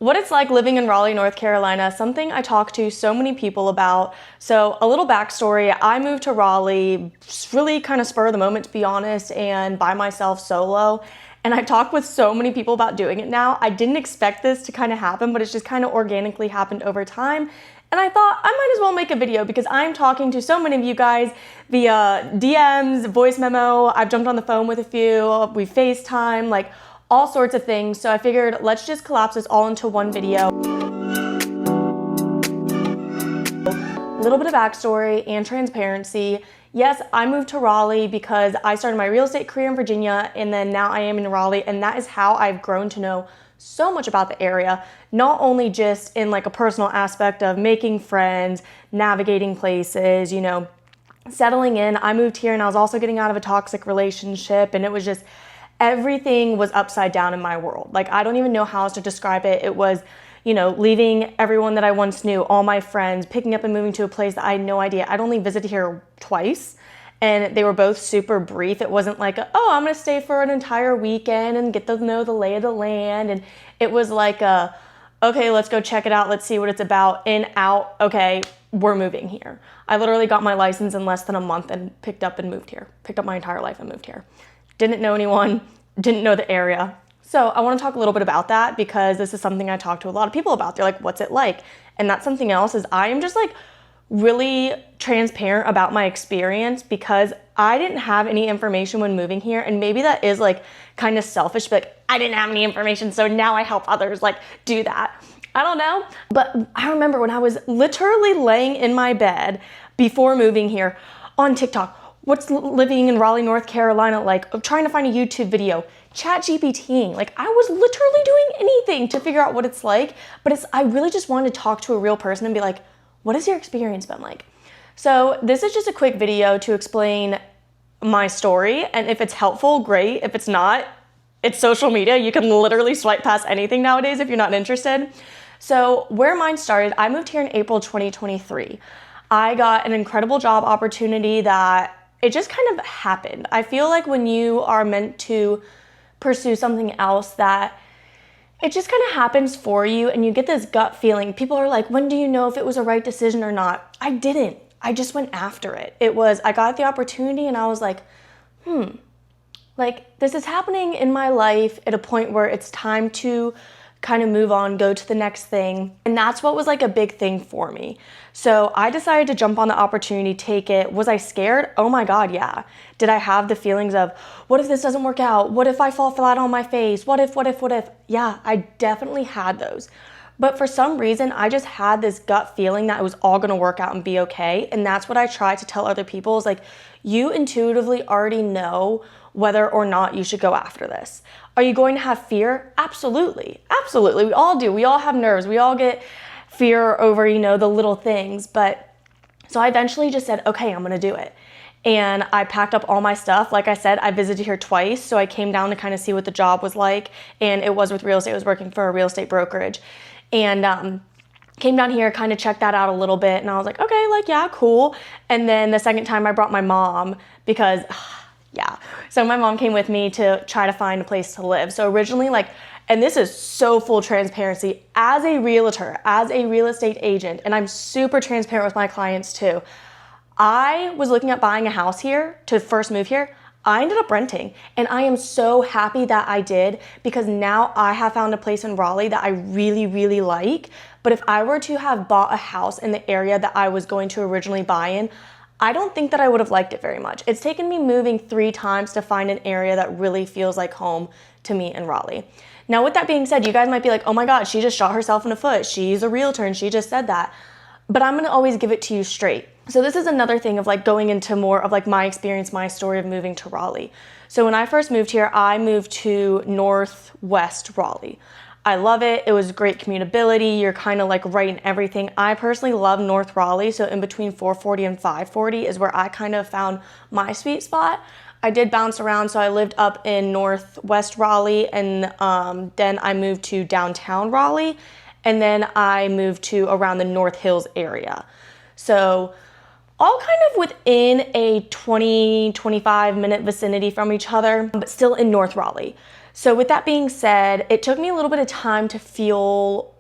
What it's like living in Raleigh, North Carolina, something I talk to so many people about. So a little backstory, I moved to Raleigh, really kind of spur of the moment to be honest, and by myself solo. And I talk with so many people about doing it now. I didn't expect this to kind of happen, but it's just kind of organically happened over time. And I thought I might as well make a video because I'm talking to so many of you guys via DMs, voice memo. I've jumped on the phone with a few, we FaceTime, like all sorts of things. So I figured let's just collapse this all into one video. A little bit of backstory and transparency. Yes, I moved to Raleigh because I started my real estate career in Virginia, and then now I am in Raleigh, and that is how I've grown to know so much about the area, not only just in like a personal aspect of making friends, navigating places, you know, settling in. I moved here and I was also getting out of a toxic relationship, and it was just, everything was upside down in my world. Like, I don't even know how else to describe it. It was, you know, leaving everyone that I once knew, all my friends, picking up and moving to a place that I had no idea. I'd only visited here twice, and they were both super brief. It wasn't like, oh, I'm gonna stay for an entire weekend and get to know the lay of the land. And it was like, okay, let's go check it out. Let's see what it's about. In, out, okay, we're moving here. I literally got my license in less than a month and picked up and moved here. Picked up my entire life and moved here. Didn't know anyone, didn't know the area. So I want to talk a little bit about that because this is something I talk to a lot of people about. They're like, what's it like? And that's something else, is I am just like really transparent about my experience because I didn't have any information when moving here. And maybe that is like kind of selfish, but like, I didn't have any information, so now I help others like do that. I don't know. But I remember when I was literally laying in my bed before moving here on TikTok, what's living in Raleigh, North Carolina like? I'm trying to find a YouTube video, ChatGPTing. Like, I was literally doing anything to figure out what it's like, but I really just wanted to talk to a real person and be like, what has your experience been like? So this is just a quick video to explain my story, and if it's helpful, great. If it's not, it's social media. You can literally swipe past anything nowadays if you're not interested. So where mine started, I moved here in April 2023. I got an incredible job opportunity that it just kind of happened. I feel like when you are meant to pursue something else, that it just kind of happens for you and you get this gut feeling. People are like, when do you know if it was a right decision or not? I didn't. I just went after it. I got the opportunity and I was like, like, this is happening in my life at a point where it's time to kind of move on, go to the next thing. And that's what was like a big thing for me. So I decided to jump on the opportunity, take it. Was I scared? Oh my God, yeah. Did I have the feelings of, what if this doesn't work out? What if I fall flat on my face? What if? Yeah, I definitely had those. But for some reason, I just had this gut feeling that it was all gonna work out and be okay. And that's what I try to tell other people, is like, you intuitively already know whether or not you should go after this. Are you going to have fear? Absolutely. Absolutely. We all do. We all have nerves. We all get fear over, you know, the little things. But so I eventually just said, okay, I'm going to do it. And I packed up all my stuff. Like I said, I visited here twice. So I came down to kind of see what the job was like. And it was with real estate. I was working for a real estate brokerage. And came down here, kind of checked that out a little bit. And I was like, okay, like, yeah, cool. And then the second time I brought my mom because yeah. So my mom came with me to try to find a place to live. So originally, like, and this is so full transparency, as a realtor, as a real estate agent, and I'm super transparent with my clients too, I was looking at buying a house here to first move here. I ended up renting, and I am so happy that I did, because now I have found a place in Raleigh that I really, really like. But if I were to have bought a house in the area that I was going to originally buy in, I don't think that I would have liked it very much. It's taken me moving 3 times to find an area that really feels like home to me in Raleigh. Now, with that being said, you guys might be like, oh my God, she just shot herself in the foot. She's a realtor and she just said that. But I'm gonna always give it to you straight. So this is another thing of like going into more of like my experience, my story of moving to Raleigh. So when I first moved here, I moved to Northwest Raleigh. I love it. It was great commutability. You're kind of like right in everything. I personally love North Raleigh. So in between 440 and 540 is where I kind of found my sweet spot. I did bounce around. So I lived up in Northwest Raleigh, and then I moved to downtown Raleigh, and then I moved to around the North Hills area. So all kind of within a 20-25 minute vicinity from each other, but still in North Raleigh. So with that being said, it took me a little bit of time to feel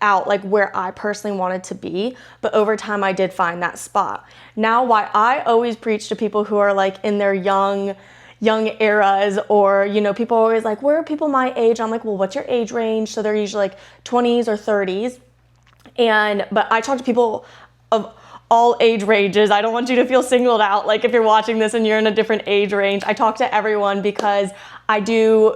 out like where I personally wanted to be, but over time I did find that spot. Now, why I always preach to people who are like in their young eras, or people are always like, where are people my age? I'm like, well, what's your age range? So they're usually like 20s or 30s. But I talk to people of all age ranges. I don't want you to feel singled out. Like if you're watching this and you're in a different age range, I talk to everyone because I do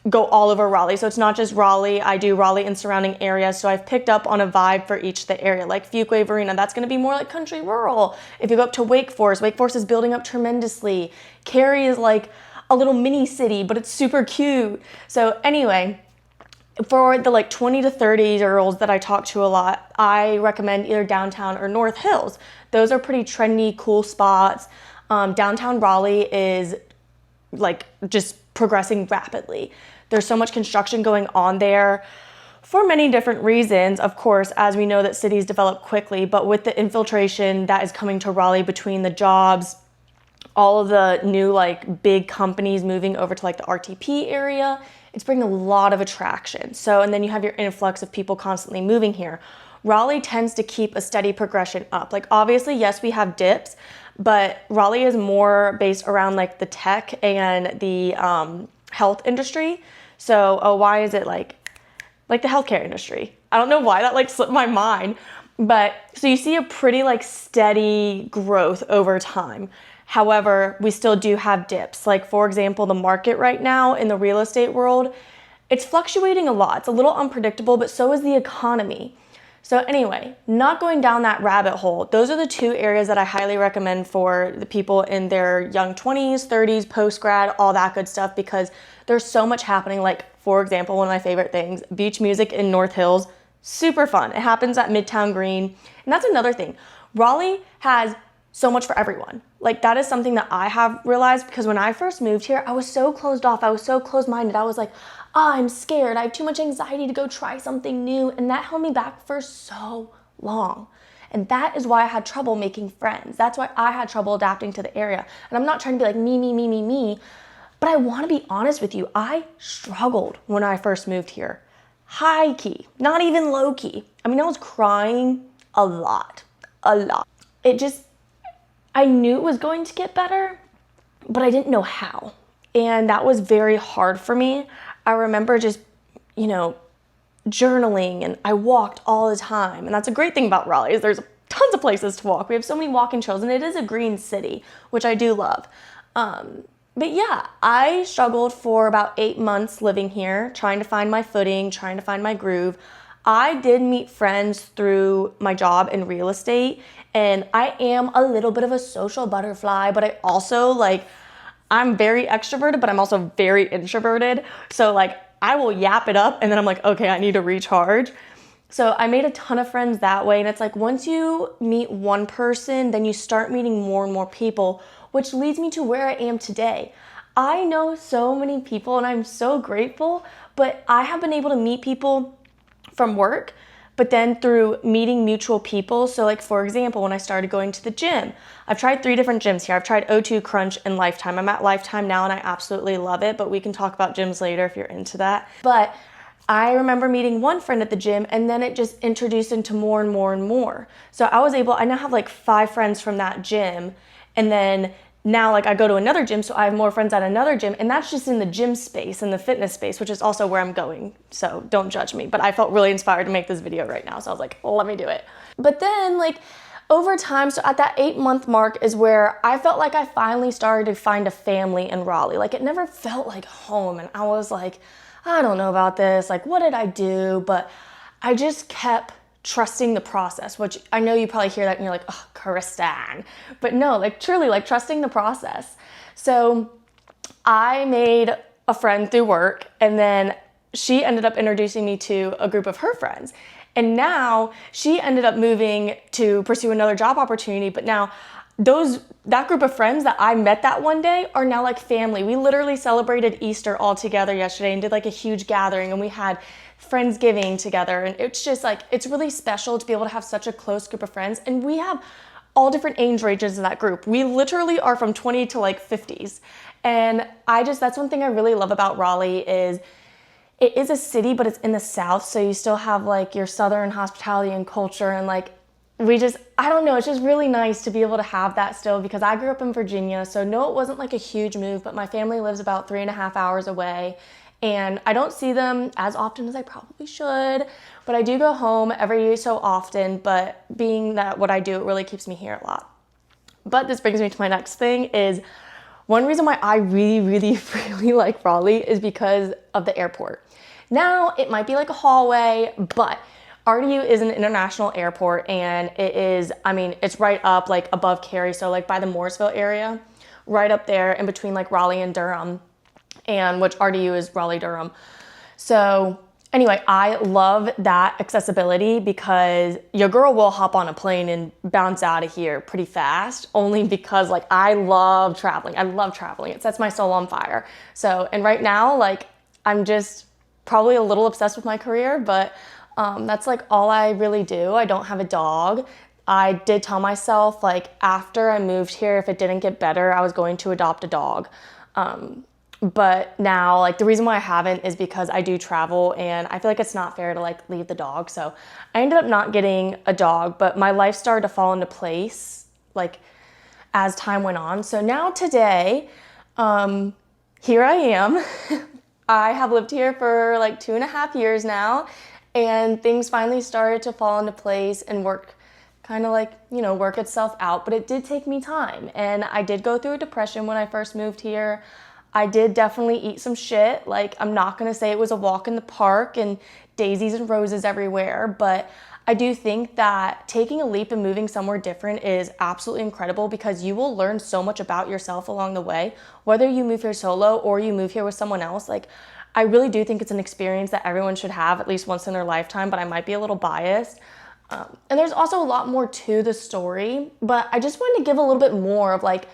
go all over Raleigh. So it's not just Raleigh. I do Raleigh and surrounding areas. So I've picked up on a vibe for each of the area. Like Fuquay, Varina, that's going to be more like country rural. If you go up to Wake Forest is building up tremendously. Cary is like a little mini city, but it's super cute. So anyway, for the like 20 to 30-year-olds that I talk to a lot, I recommend either downtown or North Hills. Those are pretty trendy, cool spots. Downtown Raleigh is like just progressing rapidly. There's so much construction going on there for many different reasons. Of course, as we know that cities develop quickly, but with the infiltration that is coming to Raleigh between the jobs, all of the new like big companies moving over to like the RTP area, it's bringing a lot of attraction. So, and then you have your influx of people constantly moving here. Raleigh tends to keep a steady progression up. Like obviously, yes, we have dips, but Raleigh is more based around like the tech and the health industry. So, why is it like the healthcare industry? I don't know why that like slipped my mind, but so you see a pretty like steady growth over time. However, we still do have dips. Like for example, the market right now in the real estate world, it's fluctuating a lot. It's a little unpredictable, but so is the economy. So anyway, not going down that rabbit hole. Those are the two areas that I highly recommend for the people in their young 20s, 30s, post-grad, all that good stuff, because there's so much happening. Like for example, one of my favorite things, beach music in North Hills, super fun. It happens at Midtown Green. And that's another thing. Raleigh has so much for everyone. Like that is something that I have realized, because when I first moved here, I was so closed off. I was so closed-minded. I was like, oh, I'm scared. I have too much anxiety to go try something new. And that held me back for so long. And that is why I had trouble making friends. That's why I had trouble adapting to the area. And I'm not trying to be like me, but I want to be honest with you. I struggled when I first moved here. High key, not even low key. I mean, I was crying a lot. I knew it was going to get better, but I didn't know how. And that was very hard for me. I remember just, journaling, and I walked all the time. And that's a great thing about Raleigh, is there's tons of places to walk. We have so many walking trails, and it is a green city, which I do love. But yeah, I struggled for about 8 months living here, trying to find my footing, trying to find my groove. I did meet friends through my job in real estate, and I am a little bit of a social butterfly, but I also I'm very extroverted, but I'm also very introverted. So I will yap it up, and then I'm like, okay, I need to recharge. So I made a ton of friends that way. And it's like, once you meet one person, then you start meeting more and more people, which leads me to where I am today. I know so many people, and I'm so grateful, but I have been able to meet people from work, but then through meeting mutual people. So for example, when I started going to the gym, I've tried 3 different gyms here. I've tried O2, Crunch, and Lifetime. I'm at Lifetime now, and I absolutely love it, but we can talk about gyms later if you're into that. But I remember meeting one friend at the gym, and then it just introduced into more and more and more. So I now have 5 friends from that gym, and then now I go to another gym, so I have more friends at another gym, and that's just in the gym space and the fitness space, which is also where I'm going. So don't judge me, but I felt really inspired to make this video right now. So I was like, well, let me do it. But then over time, so at that 8-month mark is where I felt like I finally started to find a family in Raleigh. It never felt like home. And I was like, I don't know about this. What did I do? But I just kept trusting the process, which I know you probably hear that and you're like, oh, Kristen. But no, truly trusting the process. So I made a friend through work, and then she ended up introducing me to a group of her friends. And now she ended up moving to pursue another job opportunity. But now that group of friends that I met that one day are now family. We literally celebrated Easter all together yesterday and did a huge gathering, and we had Friendsgiving together. And it's just it's really special to be able to have such a close group of friends. And we have all different age ranges in that group. We literally are from 20 to 50s. And that's one thing I really love about Raleigh is it is a city, but it's in the South, so you still have like your Southern hospitality and culture, and like I don't know, it's just really nice to be able to have that still, because I grew up in Virginia, so no, it wasn't like a huge move, but my family lives about 3.5 hours away, and I don't see them as often as I probably should, but I do go home every so often, but being that what I do, it really keeps me here a lot. But this brings me to my next thing is, one reason why I really, really, really like Raleigh is because of the airport. Now, it might be like a hallway, but RDU is an international airport, and it is, I mean, it's right up like above Cary, so like by the Mooresville area, right up there in between like Raleigh and Durham, and which RDU is Raleigh-Durham. So anyway, I love that accessibility, because your girl will hop on a plane and bounce out of here pretty fast, only because like I love traveling. It sets my soul on fire. So, and right now, like I'm just probably a little obsessed with my career, but that's like all I really do. I don't have a dog. I did tell myself, like, after I moved here, if it didn't get better, I was going to adopt a dog. But now, like, the reason why I haven't is because I do travel, and I feel like it's not fair to like leave the dog. So I ended up not getting a dog, but my life started to fall into place like as time went on. So now today, here I am. I have lived here for like 2.5 years now, and things finally started to fall into place and work work itself out. But it did take me time, and I did go through a depression when I first moved here. I did definitely eat some shit. Like, I'm not gonna say it was a walk in the park and daisies and roses everywhere, but I do think that taking a leap and moving somewhere different is absolutely incredible, because you will learn so much about yourself along the way, whether you move here solo or you move here with someone else. Like, I really do think it's an experience that everyone should have at least once in their lifetime, but I might be a little biased. And there's also a lot more to the story, but I just wanted to give a little bit more of like,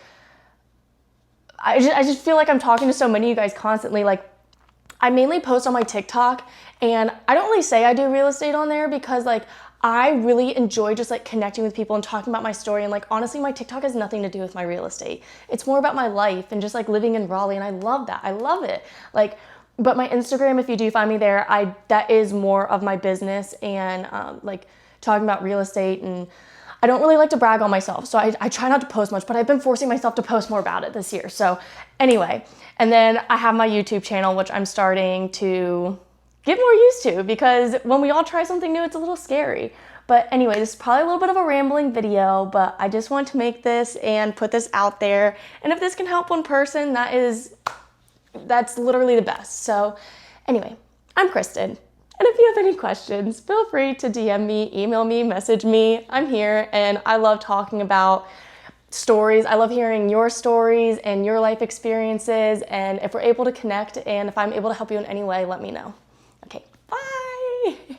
I just feel like I'm talking to so many of you guys constantly. Like, I mainly post on my TikTok, and I don't really say I do real estate on there, because like I really enjoy just like connecting with people and talking about my story. And like, honestly, my TikTok has nothing to do with my real estate. It's more about my life and just like living in Raleigh, and I love that. I love it. Like, but my Instagram, if you do find me there, that is more of my business, and like talking about real estate, and I don't really like to brag on myself, so I try not to post much, but I've been forcing myself to post more about it this year. So anyway, and then I have my YouTube channel, which I'm starting to get more used to, because when we all try something new, it's a little scary. But anyway, this is probably a little bit of a rambling video, but I just want to make this and put this out there. And if this can help one person, that's literally the best. So anyway, I'm Kristen. And if you have any questions, feel free to DM me, email me, message me. I'm here, and I love talking about stories. I love hearing your stories and your life experiences. And if we're able to connect, and if I'm able to help you in any way, let me know. Okay, bye.